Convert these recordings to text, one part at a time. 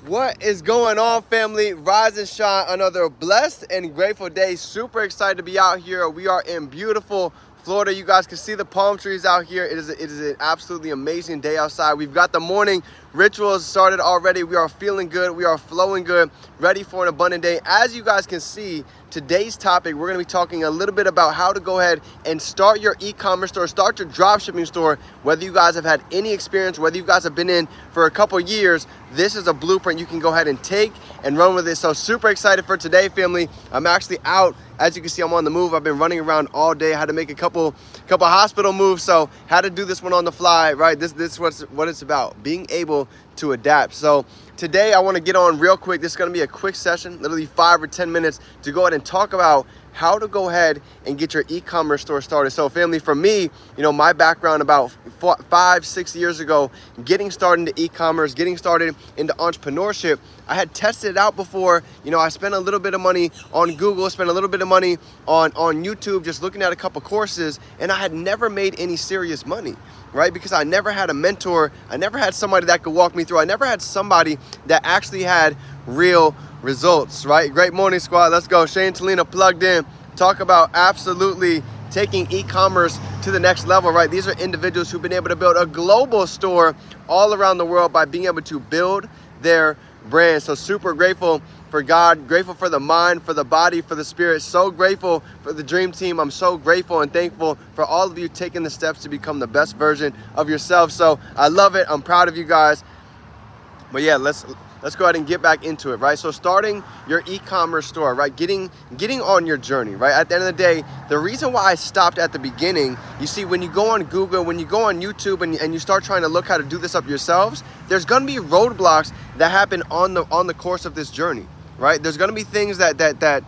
What is going on, family? Rise and shine, another blessed and grateful day. Super excited to be out here. We are in beautiful Florida. You guys can see the palm trees out here. It is an absolutely amazing day outside. We've got the morning rituals started already. We are feeling good. We are flowing good, ready for an abundant day. As you guys can see, today's topic, we're going to be talking a little bit about how to go ahead and start your e-commerce store, start your drop shipping store. Whether you guys have had any experience, whether you guys have been in for a couple years, this is a blueprint you can go ahead and take and run with it. So super excited for today, family. I'm actually out. As you can see, I'm on the move. I've been running around all day. I had to make a couple hospital moves, so had to do this one on the fly, right? This is what it's about, being able to adapt. So today I want to get on real quick. This is going to be a quick session, literally 5 or 10 minutes to go ahead and talk about how to go ahead and get your e-commerce store started. So family, for me, you know, my background about 5-6 years ago, getting started into e-commerce, getting started into entrepreneurship, I had tested it out before. You know, I spent a little bit of money on Google, spent a little bit of money on YouTube, just looking at a couple courses, and I had never made any serious money, right? Because I never had a mentor. I never had somebody that could walk me through. I never had somebody that actually had real results, right? Great morning, squad. Let's go. Shane Talina plugged in. Talk about absolutely taking e-commerce to the next level, right? These are individuals who've been able to build a global store all around the world by being able to build their brand. So super grateful for God, grateful for the mind, for the body, for the spirit. So grateful for the dream team. I'm so grateful and thankful for all of you taking the steps to become the best version of yourself. So I love it. I'm proud of you guys. But yeah, let's go ahead and get back into it, right? So starting your e-commerce store, right? Getting on your journey, right? At the end of the day, the reason why I stopped at the beginning, you see, when you go on Google, when you go on YouTube and you start trying to look how to do this up yourselves, there's going to be roadblocks that happen on the course of this journey, right? There's going to be things that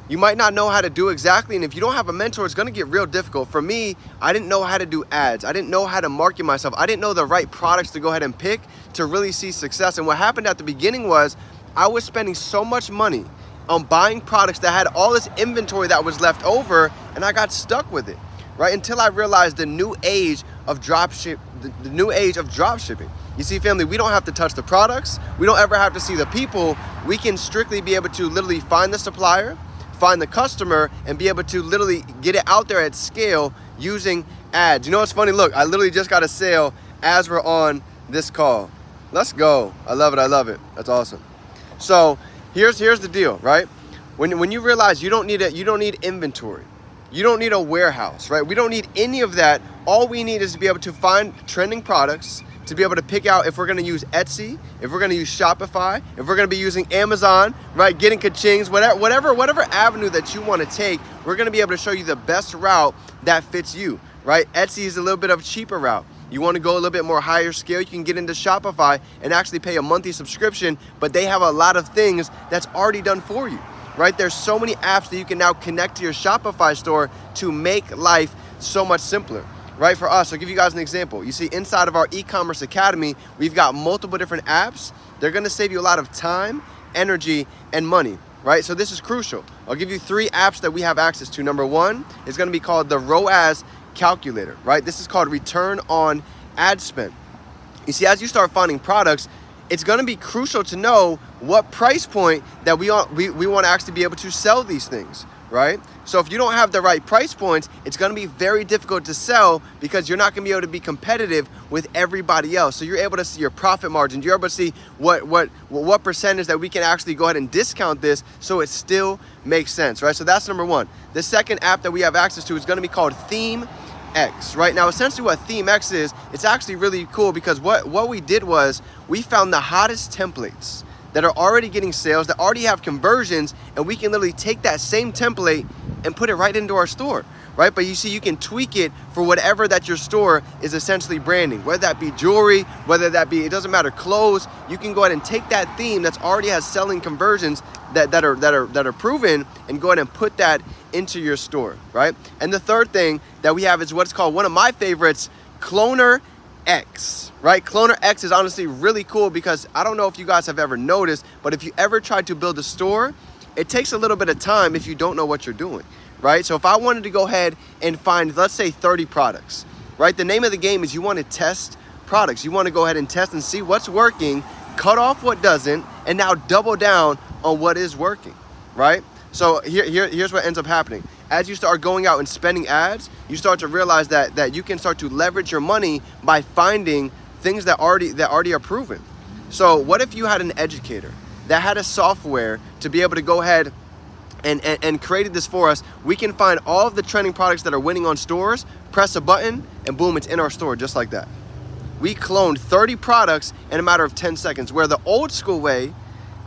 you might not know how to do exactly. And if you don't have a mentor, it's going to get real difficult. For me, I didn't know how to do ads. I didn't know how to market myself. I didn't know the right products to go ahead and pick to really see success. And what happened at the beginning was I was spending so much money on buying products that had all this inventory that was left over, and I got stuck with it, right? Until I realized the new age of dropshipping. You see, family, we don't have to touch the products. We don't ever have to see the people. We can strictly be able to literally find the supplier, find the customer, and be able to literally get it out there at scale using ads. You know what's funny? Look, I literally just got a sale as we're on this call. Let's go. I love it. I love it. That's awesome. So here's the deal, right? When you realize you don't need inventory, you don't need a warehouse, right? We don't need any of that. All we need is to be able to find trending products, to be able to pick out if we're going to use Etsy, if we're going to use Shopify, if we're going to be using Amazon, right? Getting ka-chings, whatever avenue that you want to take, we're going to be able to show you the best route that fits you, right? Etsy is a little bit of a cheaper route. You want to go a little bit more higher scale, you can get into Shopify and actually pay a monthly subscription, but they have a lot of things that's already done for you, right? There's so many apps that you can now connect to your Shopify store to make life so much simpler. Right, for us, I'll give you guys an example. You see, inside of our e-commerce academy, we've got multiple different apps. They're gonna save you a lot of time, energy, and money, right? So this is crucial. I'll give you 3 apps that we have access to. Number 1 is gonna be called the ROAS calculator, right? This is called return on ad spend. You see, as you start finding products, it's gonna be crucial to know what price point that we want to actually be able to sell these things, right? So if you don't have the right price points, it's going to be very difficult to sell because you're not going to be able to be competitive with everybody else. So you're able to see your profit margins. You're able to see what percentage that we can actually go ahead and discount this so it still makes sense, right? So that's number 1. The second app that we have access to is going to be called Theme X, right? Now, essentially what Theme X is, it's actually really cool because what we did was we found the hottest templates that are already getting sales, that already have conversions, and we can literally take that same template and put it right into our store, right? But you see, you can tweak it for whatever that your store is essentially branding, whether that be jewelry, whether that be, it doesn't matter, clothes. You can go ahead and take that theme that's already has selling conversions that are proven and go ahead and put that into your store, right? And the third thing that we have is what's called one of my favorites, Cloner X, right? Cloner X is honestly really cool because I don't know if you guys have ever noticed, but if you ever tried to build a store, it takes a little bit of time if you don't know what you're doing, right? So if I wanted to go ahead and find, let's say 30 products, right? The name of the game is you want to test products. You want to go ahead and test and see what's working cut off what doesn't, and now double down on what is working, right? So here's what ends up happening. As you start going out and spending ads, you start to realize that you can start to leverage your money by finding things that already are proven. So what if you had an educator that had a software to be able to go ahead and created this for us? We can find all of the trending products that are winning on stores, press a button, and boom, it's in our store just like that. We cloned 30 products in a matter of 10 seconds, where the old school way,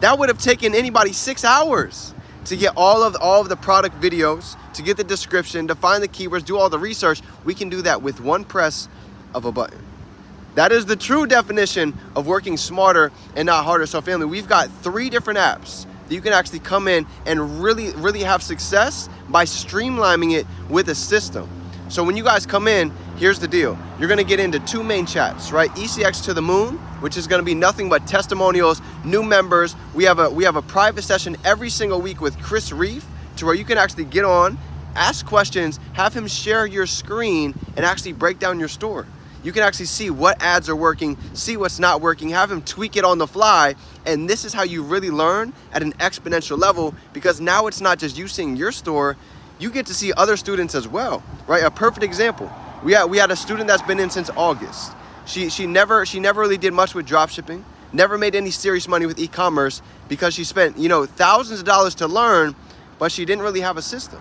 that would have taken anybody 6 hours to get all of the product videos, to get the description, to find the keywords, do all the research. We can do that with one press of a button. That is the true definition of working smarter and not harder. So family, we've got 3 different apps that you can actually come in and really have success by streamlining it with a system. So when you guys come in, here's the deal. You're gonna get into 2 main chats, right? ECX to the moon, which is gonna be nothing but testimonials, new members. We have a private session every single week with Chris Reef, to where you can actually get on, ask questions, have him share your screen, and actually break down your store. You can actually see what ads are working, see what's not working, have him tweak it on the fly, and this is how you really learn at an exponential level, because now it's not just you seeing your store, you get to see other students as well, right? A perfect example. We had a student that's been in since August. She never really did much with drop shipping, never made any serious money with e-commerce, because she spent, thousands of dollars to learn, but she didn't really have a system.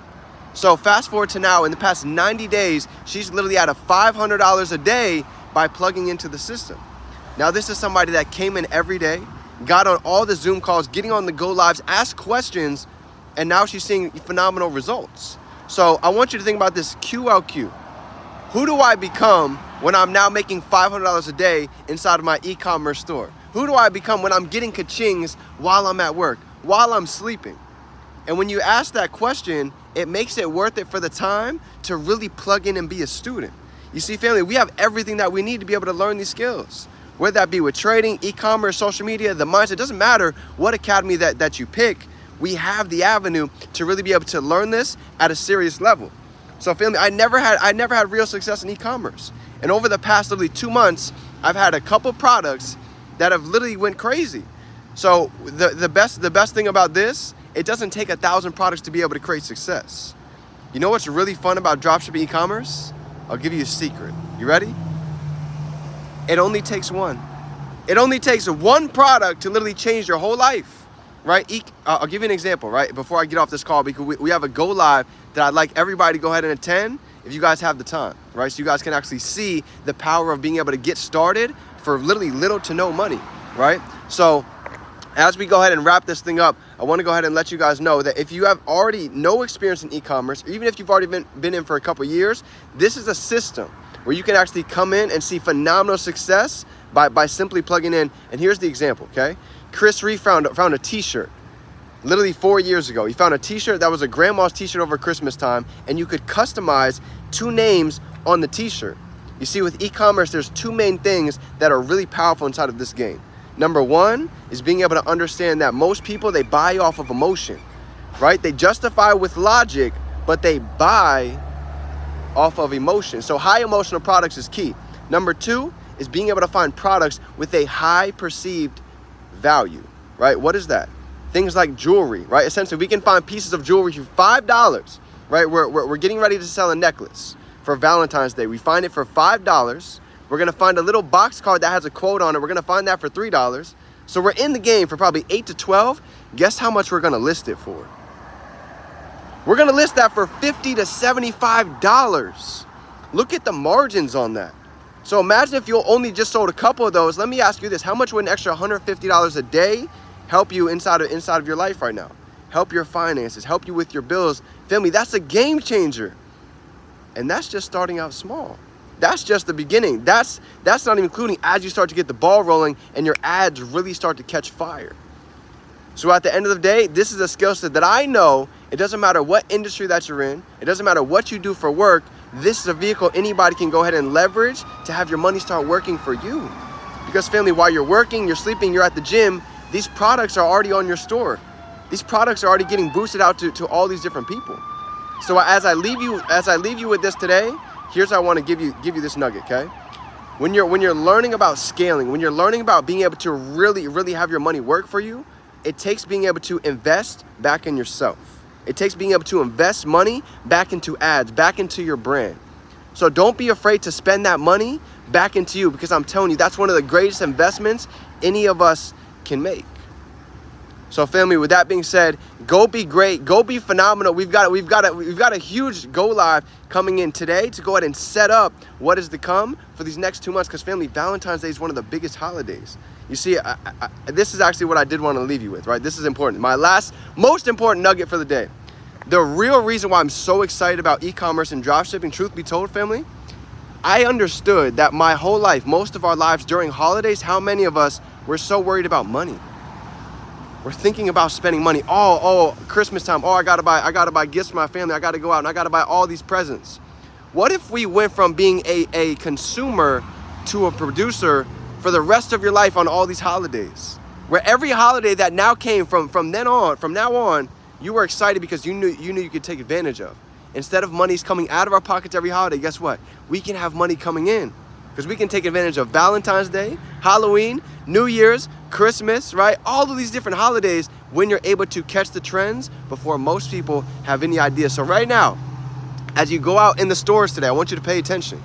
So fast forward to now, in the past 90 days, she's literally at a $500 a day by plugging into the system. Now this is somebody that came in every day, got on all the Zoom calls, getting on the go lives, asked questions, and now she's seeing phenomenal results. So I want you to think about this QLQ. Who do I become when I'm now making $500 a day inside of my e-commerce store? Who do I become when I'm getting ka-chings while I'm at work, while I'm sleeping? And when you ask that question, it makes it worth it for the time to really plug in and be a student. You see, family, we have everything that we need to be able to learn these skills. Whether that be with trading, e-commerce, social media, the mindset, it doesn't matter what academy that you pick, we have the avenue to really be able to learn this at a serious level. So family, I never had real success in e-commerce. And over the past literally 2 months, I've had a couple products that have literally went crazy. So the best thing about this, it doesn't take 1,000 products to be able to create success. You know what's really fun about dropshipping e-commerce? I'll give you a secret. You ready? It only takes one. It only takes one product to literally change your whole life, right? I'll give you an example, right? Before I get off this call, because we have a go live that I'd like everybody to go ahead and attend if you guys have the time, right? So you guys can actually see the power of being able to get started for literally little to no money, right? So as we go ahead and wrap this thing up, I want to go ahead and let you guys know that if you have already no experience in e-commerce, or even if you've already been in for a couple years, this is a system where you can actually come in and see phenomenal success by simply plugging in. And here's the example, okay? Chris Reef found a t-shirt literally 4 years ago. He found a t-shirt that was a grandma's t-shirt over Christmas time, and you could customize 2 names on the t-shirt. You see, with e-commerce, there's 2 main things that are really powerful inside of this game. Number 1 is being able to understand that most people, they buy off of emotion, right? They justify with logic, but they buy off of emotion. So high emotional products is key. Number 2 is being able to find products with a high perceived value, right? What is that? Things like jewelry, right? Essentially, we can find pieces of jewelry for $5, right? We're getting ready to sell a necklace for Valentine's Day. We find it for $5. We're gonna find a little box card that has a quote on it. We're gonna find that for $3. So we're in the game for probably 8 to 12. Guess how much we're gonna list it for? We're gonna list that for $50 to $75. Look at the margins on that. So imagine if you only just sold a couple of those. Let me ask you this: how much would an extra $150 a day help you inside of your life right now? Help your finances, help you with your bills. Family, that's a game changer. And that's just starting out small. That's just the beginning. That's not even including as you start to get the ball rolling and your ads really start to catch fire. So at the end of the day, this is a skill set that I know it doesn't matter what industry that you're in. It doesn't matter what you do for work. This is a vehicle anybody can go ahead and leverage to have your money start working for you. Because family, while you're working, you're sleeping, you're at the gym, these products are already on your store. These products are already getting boosted out to all these different people. So as I leave you with this today, here's how I want to give you this nugget, okay? When you're learning about scaling, when you're learning about being able to really have your money work for you, it takes being able to invest back in yourself. It takes being able to invest money back into ads, back into your brand. So don't be afraid to spend that money back into you, because I'm telling you, that's one of the greatest investments any of us can make. So family, with that being said, go be great, go be phenomenal. We've got a huge go live coming in today to go ahead and set up what is to come for these next 2 months, because family, Valentine's Day is one of the biggest holidays. You see, this is actually what I did want to leave you with, right? This is important. My last, most important nugget for the day. The real reason why I'm so excited about e-commerce and dropshipping, truth be told, family, I understood that my whole life, most of our lives during holidays, how many of us were so worried about money? We're thinking about spending money. Oh, Christmas time. Oh, I gotta buy gifts for my family. I gotta go out and I gotta buy all these presents. What if we went from being a consumer to a producer for the rest of your life on all these holidays? Where every holiday that now came from now on, you were excited because you knew you could take advantage of. Instead of money's coming out of our pockets every holiday, guess what? We can have money coming in, because we can take advantage of Valentine's Day, Halloween, New Year's, Christmas, right? All of these different holidays when you're able to catch the trends before most people have any idea. So right now, as you go out in the stores today, I want you to pay attention.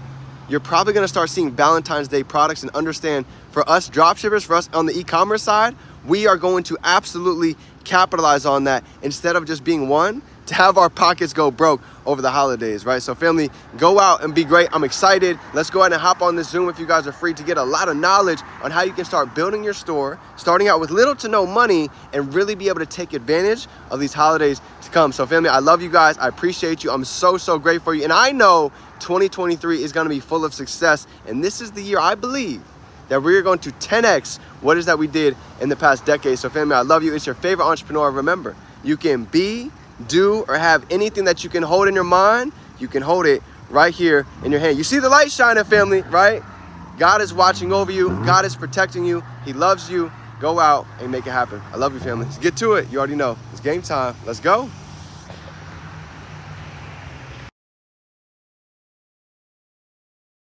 You're probably gonna start seeing Valentine's Day products, and understand, for us dropshippers, for us on the e-commerce side, we are going to absolutely capitalize on that, instead of just being one to have our pockets go broke over the holidays, right? So family, go out and be great. I'm excited. Let's go ahead and hop on this Zoom if you guys are free, to get a lot of knowledge on how you can start building your store, starting out with little to no money, and really be able to take advantage of these holidays to come. So family, I love you guys. I appreciate you. I'm so grateful for you. And I know 2023 is going to be full of success. And this is the year, I believe, that we're going to 10x what is that we did in the past decade. So family, I love you. It's your favorite entrepreneur. Remember, you can be, do, or have anything that you can hold in your mind, you can hold it right here in your hand. You see the light shining, family, right? God is watching over you. God is protecting you. He loves you. Go out and make it happen. I love you, family. Let's get to it. You already know. It's game time. Let's go.